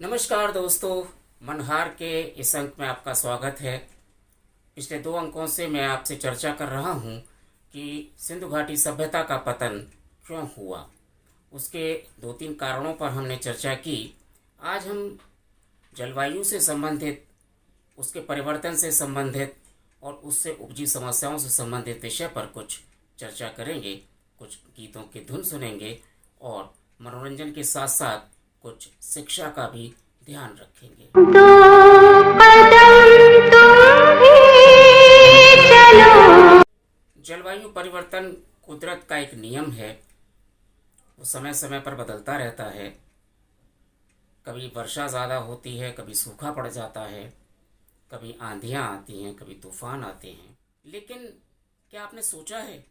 नमस्कार दोस्तों, मनहार के इस अंक में आपका स्वागत है। पिछले 2 अंकों से मैं आपसे चर्चा कर रहा हूं कि सिंधु घाटी सभ्यता का पतन क्यों हुआ। उसके 2-3 कारणों पर हमने चर्चा की। आज हम जलवायु से संबंधित, उसके परिवर्तन से संबंधित और उससे उपजी समस्याओं से संबंधित विषय पर कुछ चर्चा करेंगे। कुछ गीतों की धुन सुनेंगे और मनोरंजन के साथ साथ कुछ शिक्षा का भी ध्यान रखेंगे। 2 कदम तुम भी चलो। जलवायु परिवर्तन कुदरत का एक नियम है। वो समय समय पर बदलता रहता है। कभी वर्षा ज़्यादा होती है, कभी सूखा पड़ जाता है, कभी आंधियाँ आती हैं, कभी तूफान आते हैं। लेकिन क्या आपने सोचा है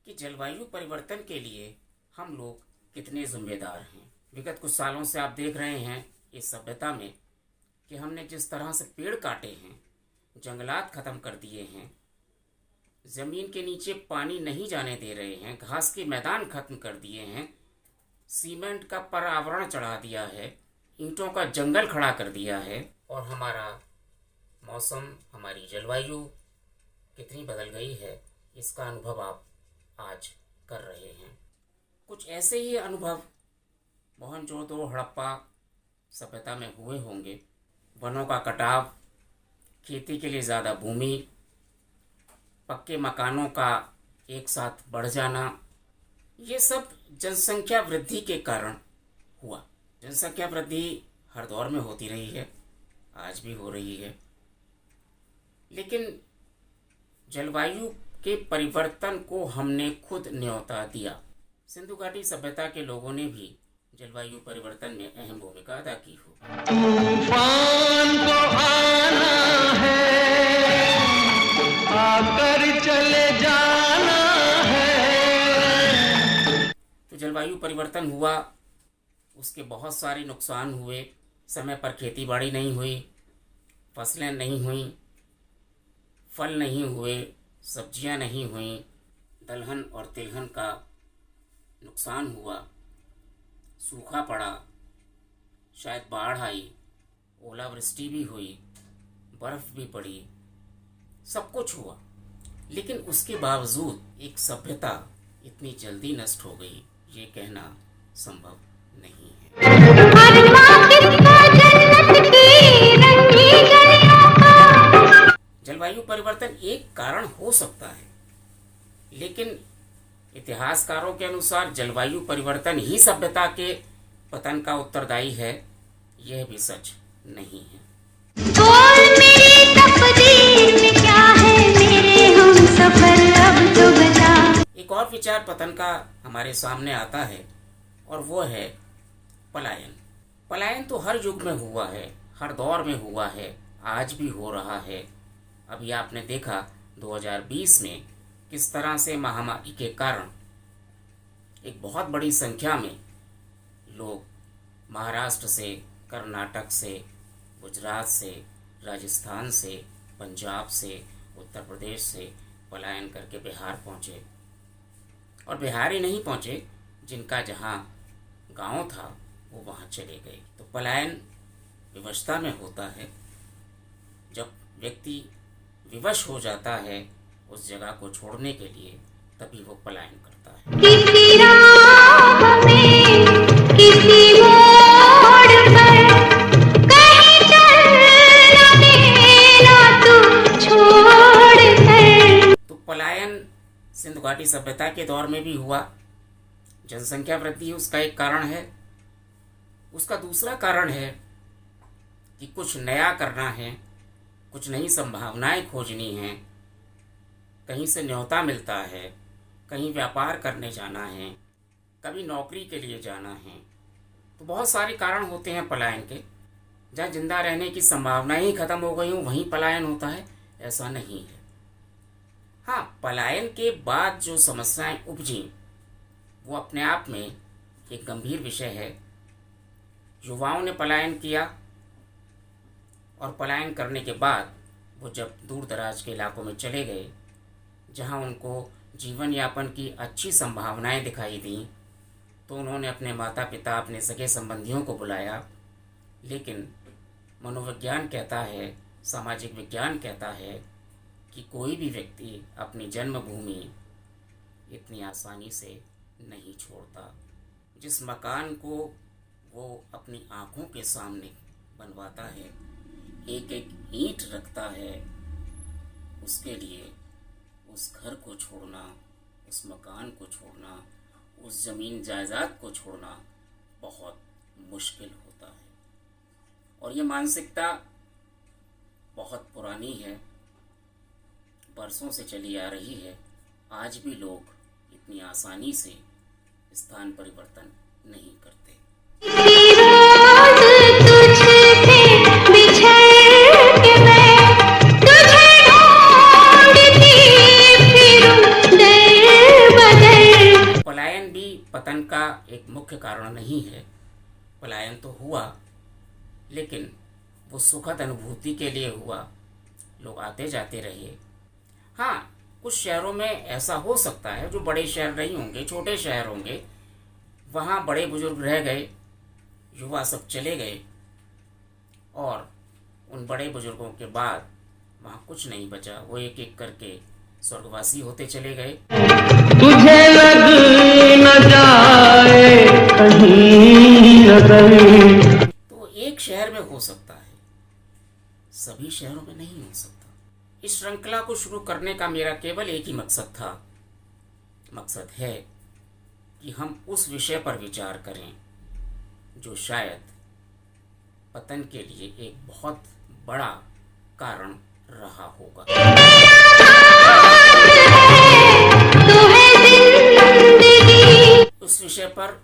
कि जलवायु परिवर्तन के लिए हम लोग कितने जिम्मेदार हैं? विगत कुछ सालों से आप देख रहे हैं इस सभ्यता में कि हमने जिस तरह से पेड़ काटे हैं, जंगलात खत्म कर दिए हैं, जमीन के नीचे पानी नहीं जाने दे रहे हैं, घास के मैदान खत्म कर दिए हैं, सीमेंट का परावरण चढ़ा दिया है, ईंटों का जंगल खड़ा कर दिया है और हमारा मौसम, हमारी जलवायु कितनी बदल गई है, इसका अनुभव आप आज कर रहे हैं। कुछ ऐसे ही अनुभव मोहनजोदड़ो, हड़प्पा सभ्यता में हुए होंगे। वनों का कटाव, खेती के लिए ज़्यादा भूमि, पक्के मकानों का एक साथ बढ़ जाना, ये सब जनसंख्या वृद्धि के कारण हुआ। जनसंख्या वृद्धि हर दौर में होती रही है, आज भी हो रही है। लेकिन जलवायु के परिवर्तन को हमने खुद न्योता दिया। सिंधु घाटी सभ्यता के लोगों ने भी जलवायु परिवर्तन में अहम भूमिका अदा की हो। तूफान को आना है, आकर चले जाना है। तो जलवायु परिवर्तन हुआ, उसके बहुत सारे नुकसान हुए। समय पर खेती बाड़ी नहीं हुई, फसलें नहीं हुई, फल नहीं हुए, सब्जियां नहीं हुई, दलहन और तिलहन का नुकसान हुआ, सूखा पड़ा, शायद बाढ़ आई, ओलावृष्टि भी हुई, बर्फ भी पड़ी, सब कुछ हुआ। लेकिन उसके बावजूद एक सभ्यता इतनी जल्दी नष्ट हो गई, ये कहना संभव नहीं है। जलवायु परिवर्तन एक कारण हो सकता है, लेकिन इतिहासकारों के अनुसार जलवायु परिवर्तन ही सभ्यता के पतन का उत्तरदायी है, यह भी सच नहीं है। बोल मेरी तकदीर में क्या है, मेरे हमसफर अब तो बता। एक और विचार पतन का हमारे सामने आता है और वो है पलायन। पलायन तो हर युग में हुआ है, हर दौर में हुआ है, आज भी हो रहा है। अभी आपने देखा 2020 में किस तरह से महामारी के कारण एक बहुत बड़ी संख्या में लोग महाराष्ट्र से, कर्नाटक से, गुजरात से, राजस्थान से, पंजाब से, उत्तर प्रदेश से पलायन करके बिहार पहुँचे। और बिहार ही नहीं पहुँचे, जिनका जहाँ गांव था वो वहाँ चले गए। तो पलायन विवशता में होता है। जब व्यक्ति विवश हो जाता है उस जगह को छोड़ने के लिए, तभी वो पलायन करता है। किसी राह में, किसी मोड़ पर, कहीं चल न देना तू छोड़ कर। तो पलायन सिंधु घाटी सभ्यता के दौर में भी हुआ। जनसंख्या वृद्धि उसका एक कारण है। उसका दूसरा कारण है कि कुछ नया करना है, कुछ नई संभावनाएं खोजनी हैं, कहीं से न्योता मिलता है, कहीं व्यापार करने जाना है, कभी नौकरी के लिए जाना है। तो बहुत सारे कारण होते हैं पलायन के। जहाँ जिंदा रहने की संभावनाएं ही खत्म हो गई हों वहीं पलायन होता है, ऐसा नहीं है। हाँ, पलायन के बाद जो समस्याएं उपजी वो अपने आप में एक गंभीर विषय है। युवाओं ने पलायन किया और पलायन करने के बाद वो जब दूर दराज के इलाकों में चले गए, जहाँ उनको जीवन यापन की अच्छी संभावनाएं दिखाई दी, तो उन्होंने अपने माता पिता, अपने सगे संबंधियों को बुलाया लेकिन मनोविज्ञान कहता है, सामाजिक विज्ञान कहता है कि कोई भी व्यक्ति अपनी जन्मभूमि इतनी आसानी से नहीं छोड़ता। जिस मकान को वो अपनी आँखों के सामने बनवाता है, एक एक ईंट रखता है, उसके लिए उस घर को छोड़ना, उस मकान को छोड़ना, उस ज़मीन जायदाद को छोड़ना बहुत मुश्किल होता है। और ये मानसिकता बहुत पुरानी है, बरसों से चली आ रही है। आज भी लोग इतनी आसानी से स्थान परिवर्तन नहीं करते। रोज तुझसे बिछड़ के मैं तुझे ढूंढती फिरूं दर बदर। पलायन भी पतन का एक मुख्य कारण नहीं है। पलायन तो हुआ, लेकिन वो सुखद अनुभूति के लिए हुआ। लोग आते जाते रहे। हाँ, कुछ शहरों में ऐसा हो सकता है, जो बड़े शहर नहीं होंगे, छोटे शहर होंगे, वहाँ बड़े बुजुर्ग रह गए, युवा सब चले गए, और उन बड़े बुजुर्गों के बाद वहाँ कुछ नहीं बचा। वो एक एक करके स्वर्गवासी होते चले गए। तुझे लग न जाए कहीं अगर। तो एक शहर में हो सकता है, सभी शहरों में नहीं हो सकता। इस श्रृंखला को शुरू करने का मेरा केवल एक ही मकसद था। मकसद है कि हम उस विषय पर विचार करें जो शायद पतन के लिए एक बहुत बड़ा कारण रहा होगा। तू है जिंदगी। उस विषय पर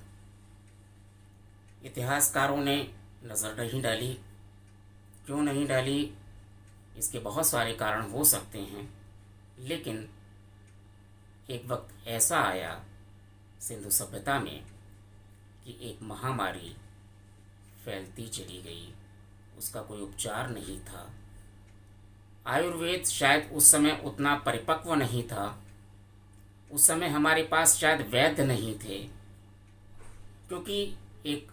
इतिहासकारों ने नज़र नहीं डाली। क्यों नहीं डाली? इसके बहुत सारे कारण हो सकते हैं, लेकिन एक वक्त ऐसा आया सिंधु सभ्यता में कि एक महामारी फैलती चली गई। उसका कोई उपचार नहीं था। आयुर्वेद शायद उस समय उतना परिपक्व नहीं था। उस समय हमारे पास शायद वैद्य नहीं थे, क्योंकि एक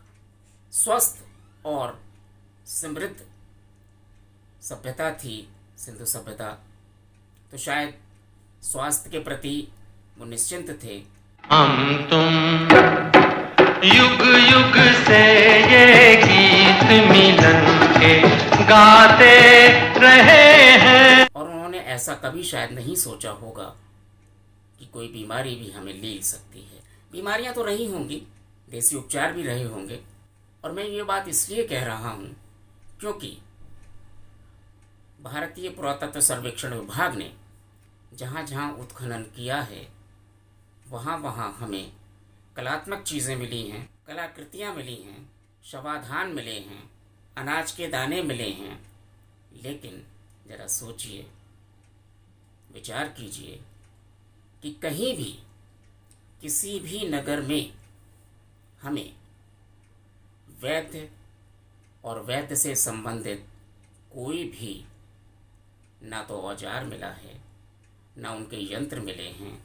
स्वस्थ और समृद्ध सभ्यता थी सिंधु सभ्यता। तो शायद स्वास्थ्य के प्रति वो निश्चिंत थे। हम तुम युग युग से ये गीत मिलन के गाते रहे हैं। और उन्होंने ऐसा कभी शायद नहीं सोचा होगा कि कोई बीमारी भी हमें ले सकती है। बीमारियां तो रही होंगी, देसी उपचार भी रहे होंगे। और मैं ये बात इसलिए कह रहा हूँ क्योंकि भारतीय पुरातत्व सर्वेक्षण विभाग ने जहाँ जहाँ उत्खनन किया है, वहाँ वहाँ हमें कलात्मक चीज़ें मिली हैं, कलाकृतियाँ मिली हैं, शवाधान मिले हैं, अनाज के दाने मिले हैं। लेकिन ज़रा सोचिए, विचार कीजिए कि कहीं भी किसी भी नगर में हमें वैद्य और वैद्य से संबंधित कोई भी ना तो औजार मिला है, ना उनके यंत्र मिले हैं,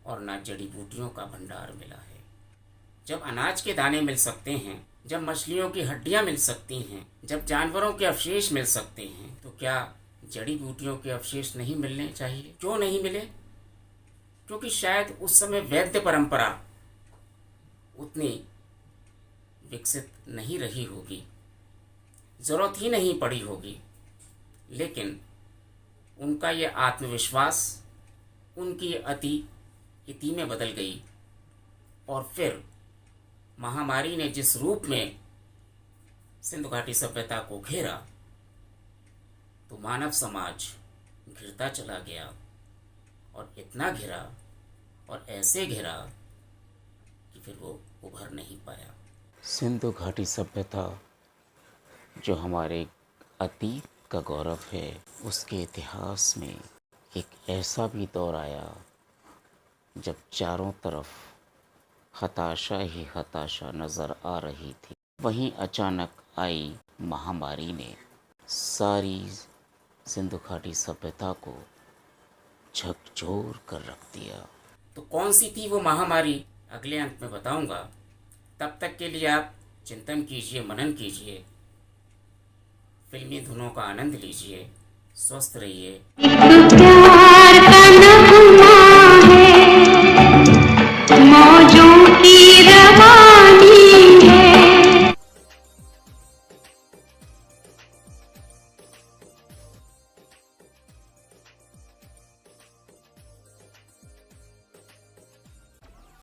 और ना जड़ी बूटियों का भंडार मिला है। जब अनाज के दाने मिल सकते हैं, जब मछलियों की हड्डियां मिल सकती हैं, जब जानवरों के अवशेष मिल सकते हैं, तो क्या जड़ी बूटियों के अवशेष नहीं मिलने चाहिए? क्यों नहीं मिले? क्योंकि शायद उस समय वैद्य परंपरा उतनी विकसित नहीं रही होगी, जरूरत ही नहीं पड़ी होगी। लेकिन उनका ये आत्मविश्वास उनकी इति में बदल गई, और फिर महामारी ने जिस रूप में सिंधु घाटी सभ्यता को घेरा, तो मानव समाज घिरता चला गया, और इतना घिरा और ऐसे घिरा कि फिर वो उभर नहीं पाया। सिंधु घाटी सभ्यता जो हमारे अतीत का गौरव है, उसके इतिहास में एक ऐसा भी दौर आया जब चारों तरफ हताशा ही हताशा नज़र आ रही थी। वहीं अचानक आई महामारी ने सारी सिंधु घाटी सभ्यता को झकझोर कर रख दिया। तो कौन सी थी वो महामारी, अगले अंक में बताऊंगा। तब तक के लिए आप चिंतन कीजिए, मनन कीजिए। फिल्मी धुनों का आनंद लीजिए, स्वस्थ रहिए। एक प्यार का नगमा है, मौजों की